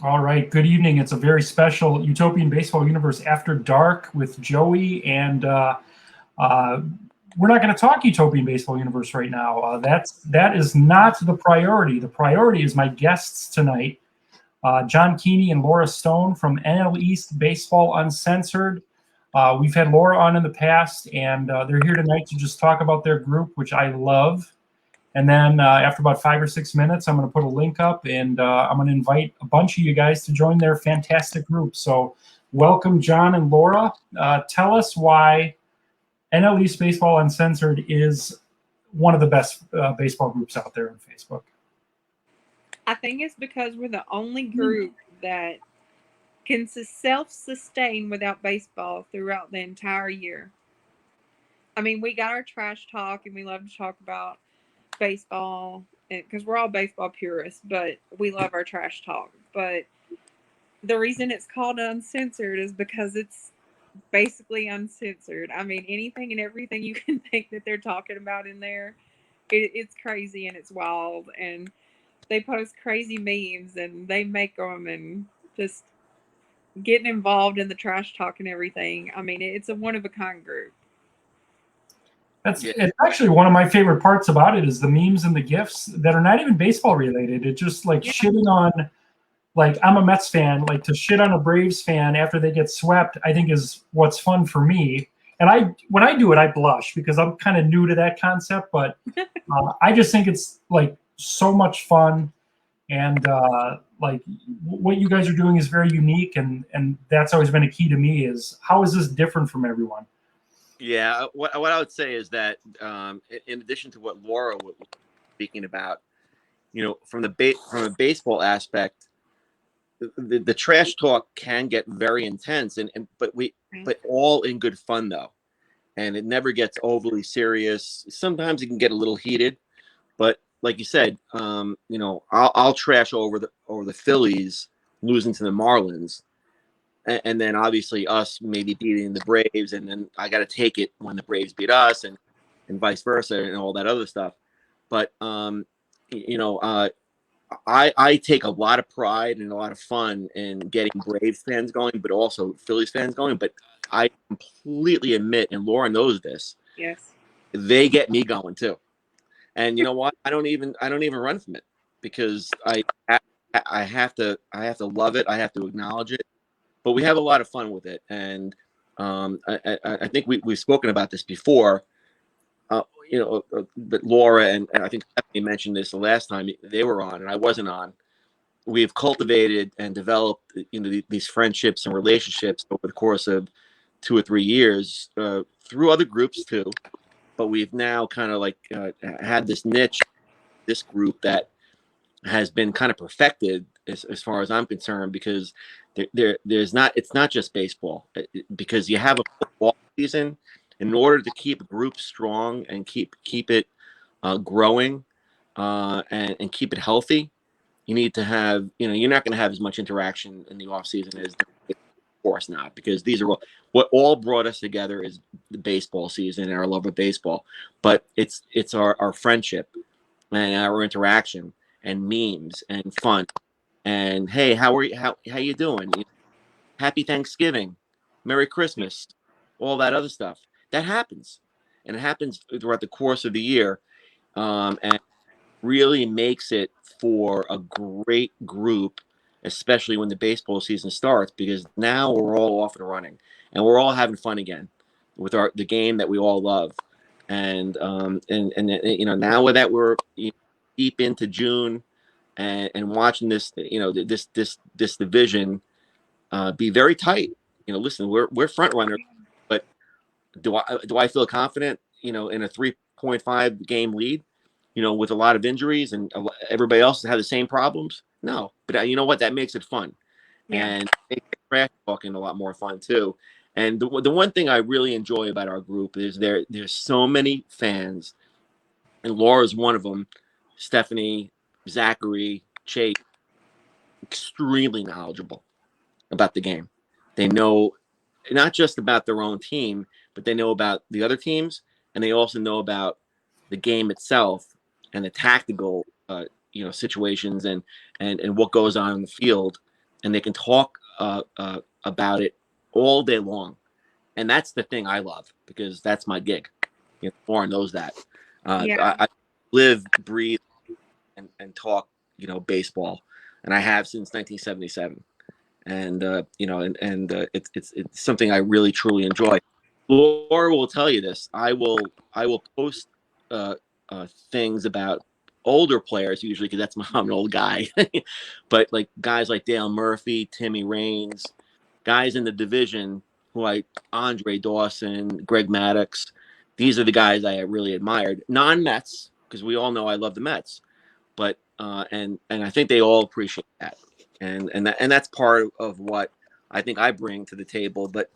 All right. Good evening. It's a very special Utopian Baseball Universe After Dark with Joey, and uh, we're not going to talk Utopian Baseball Universe right now. That is not the priority. The priority is my guests tonight, John Keeney and Laura Stone from NL East Baseball Uncensored. We've had Laura on in the past, and they're here tonight to just talk about their group, which I love. And then after about 5 or 6 minutes, I'm going to put a link up, and I'm going to invite a bunch of you guys to join their fantastic group. So welcome, John and Laura. Tell us why NL East Baseball Uncensored is one of the best baseball groups out there on Facebook. I think it's because we're the only group that can self-sustain without baseball throughout the entire year. I mean, we got our trash talk and we love to talk about baseball because we're all baseball purists, but we love our trash talk. But the reason it's called uncensored is because it's basically uncensored. I mean, anything and everything you can think that they're talking about in there, it's crazy and it's wild. And they post crazy memes and they make them and just getting involved in the trash talk and everything. I mean, it's a one of a kind group. That's Yeah, it's actually one of my favorite parts about it is the memes and the gifs that are not even baseball related. It's just like Yeah, shitting on, like, I'm a Mets fan, like to shit on a Braves fan after they get swept, I think is what's fun for me. And when I do it, I blush because I'm kind of new to that concept, but I just think it's like so much fun. And like what you guys are doing is very unique. And that's always been a key to me is how is this different from everyone? yeah. What I would say is that, in addition to what Laura was speaking about, from from a baseball aspect, the trash talk can get very intense, but all in good fun though, and it never gets overly serious. Sometimes it can get a little heated, but like you said, I'll trash over the Phillies losing to the Marlins, and then obviously us maybe beating the Braves, and then I got to take it when the Braves beat us, and vice versa, and all that other stuff. But you know, uh, I take a lot of pride and a lot of fun in getting Braves fans going, but also Phillies fans going. But I completely admit, and Laura knows this, yes. they get me going too. And you know what? I don't even run from it because I have to love it. I have to acknowledge it. But we have a lot of fun with it, and I think we've spoken about this before. But Laura and I think Stephanie mentioned this the last time they were on, and I wasn't on. We've cultivated and developed, these friendships and relationships over the course of 2 or 3 years through other groups too. But we've now kind of like had this niche, this group that has been kind of perfected as far as I'm concerned, because there's not it's not just baseball, because you have a football season. In order to keep a group strong and keep it growing, and keep it healthy, you need to have, you're not going to have as much interaction in the off season as, of course not, because these are what all brought us together is the baseball season and our love of baseball. But it's our friendship and our interaction and memes and fun and, hey, how are you, how you doing, happy Thanksgiving, Merry Christmas, all that other stuff that happens, and it happens throughout the course of the year, and really makes it for a great group, especially when the baseball season starts, because now we're all off and running and we're all having fun again with the game that we all love. And now that we're deep into June, and watching this, this division be very tight. Listen, we're front runners, but do I feel confident? In a 3.5 game lead, with a lot of injuries and everybody else had the same problems. No, but you know what? That makes it fun, Yeah. and it makes trash talking a lot more fun too. And the one thing I really enjoy about our group is there's so many fans, and Laura's one of them. Stephanie, Zachary, Chase, extremely knowledgeable about the game. They know not just about their own team, but they know about the other teams, and they also know about the game itself and the tactical, situations and what goes on in the field. and they can talk about it all day long. And that's the thing I love, because that's my gig. Lauren knows that. Yeah. I live, breathe, and talk, baseball, and I have since 1977. And it's something I really truly enjoy. Laura will tell you this. I will post things about older players usually, because I'm an old guy, but like guys like Dale Murphy, Timmy Raines, guys in the division Andre Dawson, Greg Maddux. These are the guys I really admired. Non-Mets, because we all know I love the Mets, but and I think they all appreciate that, and that's part of what I think I bring to the table. But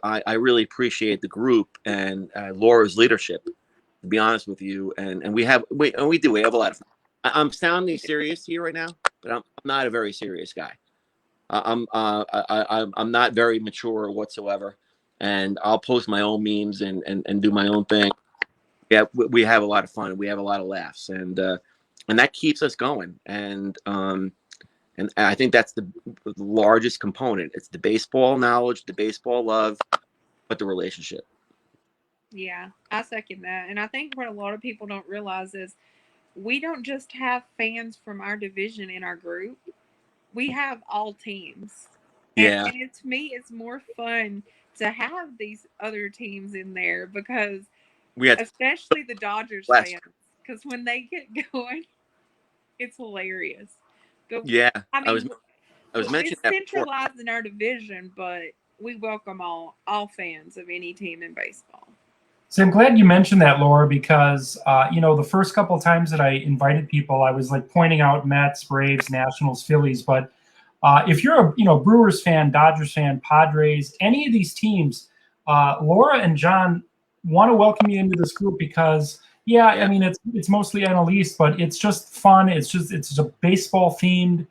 I really appreciate the group and Laura's leadership, to be honest with you. And we have we have a lot of fun. I'm sounding serious here right now, but I'm not a very serious guy. I'm not very mature whatsoever, and I'll post my own memes and do my own thing. Yeah, we have a lot of fun. We have a lot of laughs, and that keeps us going. And I think that's the largest component. It's the baseball knowledge, the baseball love, but the relationship. Yeah, I second that. And I think what a lot of people don't realize is we don't just have fans from our division in our group. We have all teams. Yeah, And to me, it's more fun to have these other teams in there, because we had especially the Dodgers last. fans, because when they get going, it's hilarious. But Yeah, I I was mean, mentioning it's that before. centralized in our division, but we welcome all fans of any team in baseball. So I'm glad you mentioned that, Laura, because the first couple of times that I invited people, I was like pointing out Mets, Braves, Nationals, Phillies. But if you're a Brewers fan, Dodgers fan, Padres, any of these teams, Laura and John want to welcome you into this group because, I mean, it's mostly NL East, but it's just fun. It's a baseball themed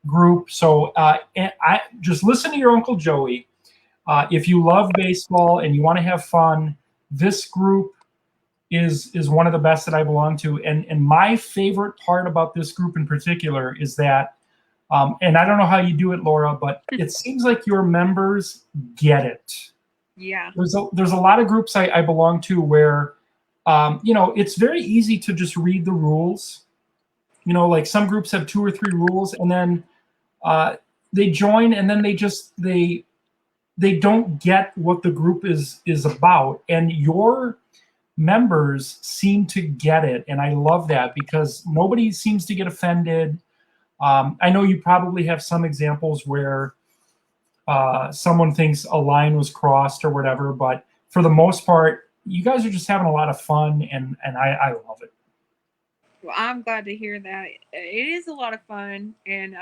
group. So and I just listen to your Uncle Joey. If you love baseball and you want to have fun, this group is one of the best that I belong to. And my favorite part about this group in particular is that, and I don't know how you do it, Laura, but it seems like your members get it. Yeah. There's a lot of groups I belong to where, it's very easy to just read the rules. Like some groups have 2 or 3 rules, and then they join, and then they don't get what the group is about. And your members seem to get it, and I love that because nobody seems to get offended. I know you probably have some examples where someone thinks a line was crossed or whatever, but for the most part, you guys are just having a lot of fun, and I love it. Well, I'm glad to hear that. It is a lot of fun, and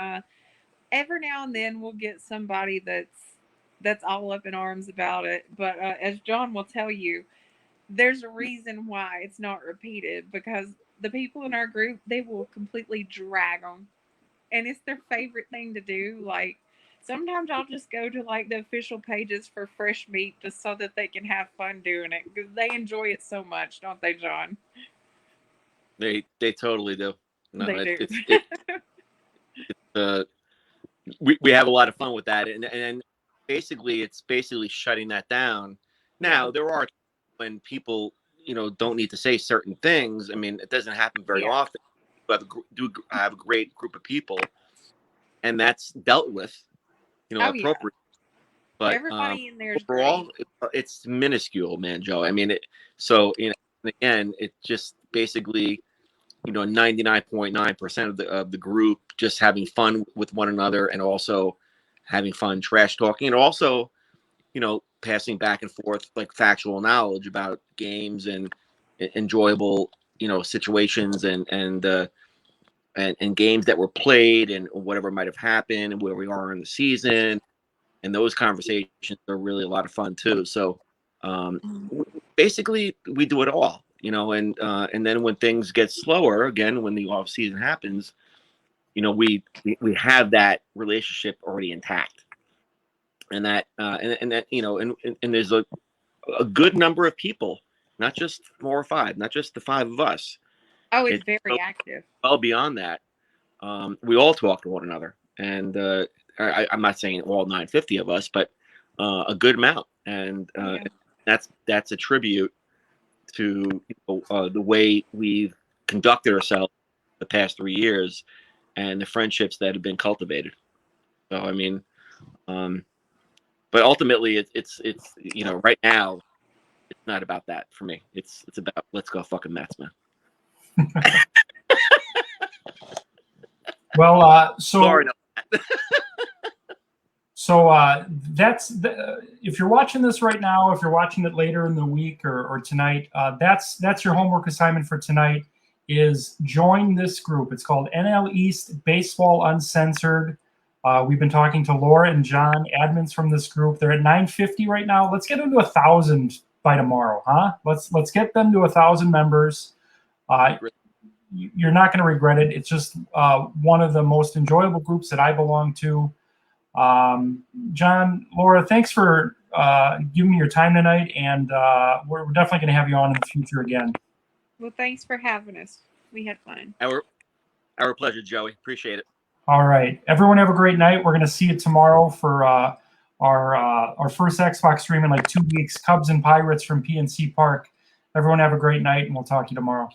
every now and then we'll get somebody that's all up in arms about it. But as John will tell you, there's a reason why it's not repeated, because the people in our group, they will completely drag them, and it's their favorite thing to do. Like sometimes I'll just go to like the official pages for fresh meat just so that they can have fun doing it, because they enjoy it so much, don't they, John? They totally do. No, They do. we have a lot of fun with that, and basically it's shutting that down. Now there are when people don't need to say certain things. I mean, it doesn't happen very often. But do have a great group of people, and that's dealt with, appropriately. But everybody in there is overall, great. it's minuscule, man, Joe. I mean, again, it just basically 99.9% of the group just having fun with one another, and also having fun trash talking, and also passing back and forth like factual knowledge about games and enjoyable situations and games that were played and whatever might have happened and where we are in the season. And those conversations are really a lot of fun too. So basically we do it all, and then when things get slower again, when the off season happens, we have that relationship already intact. And that and there's a good number of people, not just 4 or 5, not just the 5 of us. Oh, it's very active. Well beyond that. We all talk to one another, and I'm not saying all 950 of us, but a good amount, and that's a tribute to the way we've conducted ourselves the past 3 years and the friendships that have been cultivated. So I mean, but ultimately, it's right now, it's not about that for me. It's about let's go fucking Mets, man. Well, Sorry, no. So that's if you're watching this right now, if you're watching it later in the week or tonight, that's your homework assignment for tonight. Is join this group. It's called NL East Baseball Uncensored. We've been talking to Laura and John, admins from this group. They're at 950 right now. Let's get them to 1,000 by tomorrow, huh? Let's get them to 1,000 members. You're not going to regret it. It's just one of the most enjoyable groups that I belong to. John, Laura, thanks for giving me your time tonight, and we're definitely going to have you on in the future again. Well, thanks for having us. We had fun. Our pleasure, Joey. Appreciate it. All right, everyone, have a great night. We're going to see you tomorrow for our first Xbox stream in like 2 weeks. Cubs and Pirates from PNC Park. Everyone have a great night, and we'll talk to you tomorrow.